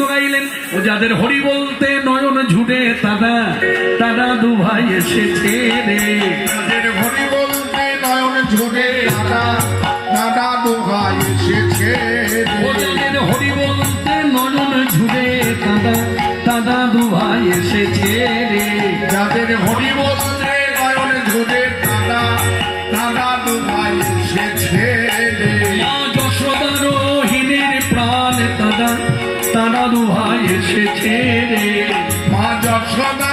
ছন্দ গাইলেন। ও যাদের হরি বলতে নয়ন ঝুটে তারা তারা দু ভাই এসেছে রে। যাদের হরি বলতে নয়ন ঝুটে তারা তারা দু ভাই এসেছে। ও যাদের হরি বলতে নয়ন ঝুটে তারা তারা দু ভাই এসেছে রে। যাদের হরি বলতে নয়ন ঝুটে তারা তারা দু ভাই এসেছে। মা যশোদার রোহিণীর প্রাণ তারা তারা দু ভাই এসেছে রে। মা যশোদা